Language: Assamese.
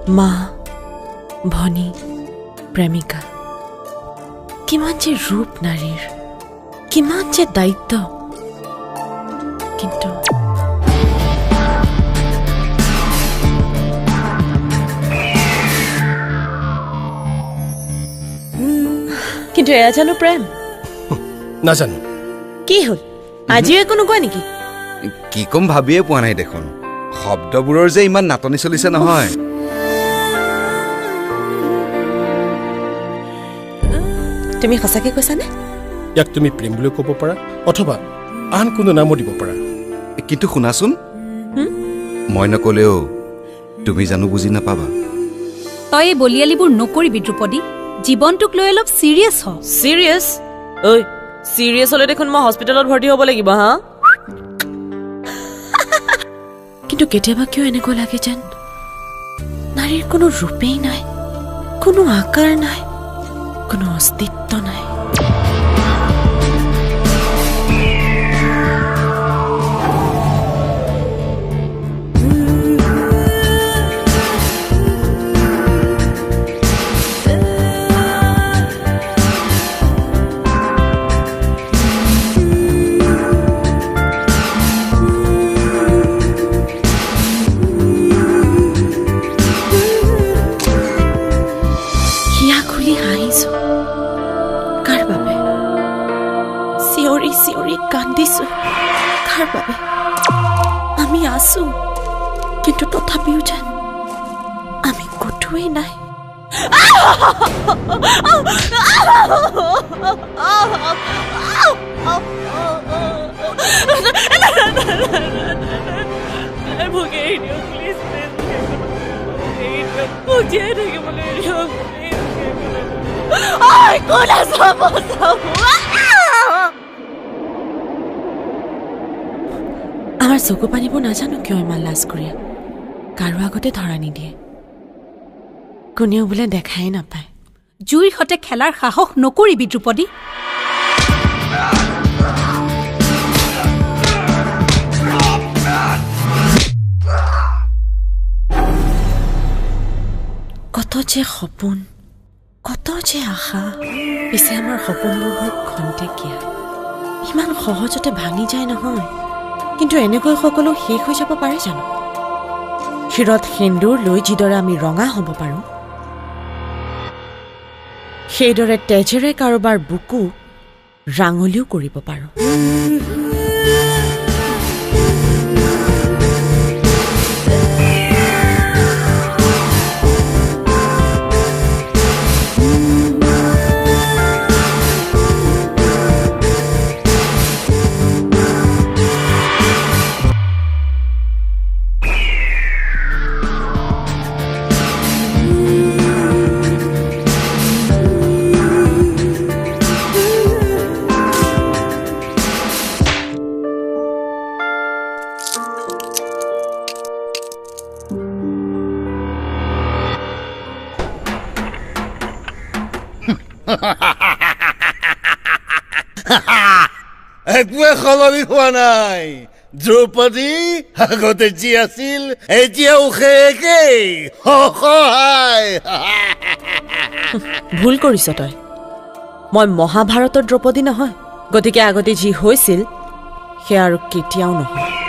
মা ভনী প্ৰেমিকা কিমান যে ৰূপ নাৰীৰ কিমান যে দায়িত্ব কিন্তু এয়া জানো প্ৰেম নাজানো কি হ'ল আজিও একো নকয় নেকি কি কম ভাবিয়ে পোৱা নাই দেখোন শব্দবোৰৰ যে ইমান নাটনি চলিছে নহয় তুমি সঁচাকে কৈছানে ইয়াক তুমি প্ৰেম বুলি ক'ব পাৰা অথবা আন কোনো নামো দিব পাৰা কিন্তু শুনাচোন মই নকলেও তুমি জানো বুজি নাপাবা তই এই বলিয়ালিবোৰ নকৰিবি দ্ৰুপদী জীৱনটোক লৈ অলপ চিৰিয়াছ হ চিৰিয়াছ ঐ চিৰিয়াছ হলে দেখোন মই হস্পিটেলত ভৰ্তি হ'ব লাগিব হা কিন্তু কেতিয়াবা কিয় এনেকুৱা লাগে যেন নাৰীৰ কোনো ৰূপেই নাই কোনো আকাৰ নাই কোনো অস্তিত্ব নাই চিঞৰি কান্দিছো কাৰ বাবে আমি আছো কিন্তু তথাপিও যেন আমি কতোৱেই নাই আমাৰ চকু পানীবোৰ নাজানো কিয় ইমান লাজ কৰি কাৰো আগতে ধৰা নিদিয়ে কোনেও বোলে দেখাই নাপায় জুইৰ সতে খেলাৰ সাহস নকৰিবি দ্ৰুপদী কত যে সপোন কত যে আশা পিছে আমাৰ সপোনবোৰ খন্তেকীয়া ইমান সহজতে ভাঙি যায় নহয় কিন্তু এনেকৈ সকলো শেষ হৈ যাব পাৰে জানো শিৰত সেন্দুৰ লৈ যিদৰে আমি ৰঙা হ'ব পাৰোঁ সেইদৰে তেজেৰে কাৰোবাৰ বুকু ৰাঙলিও কৰিব পাৰোঁ একোৱে সলনি হোৱা নাই দ্ৰৌপদী আগতে যি আছিল এতিয়াও সেই একেই সহায় ভুল কৰিছ তই মই মহাভাৰতৰ দ্ৰৌপদী নহয় গতিকে আগতে যি হৈছিল সেয়া আৰু কেতিয়াও নহয়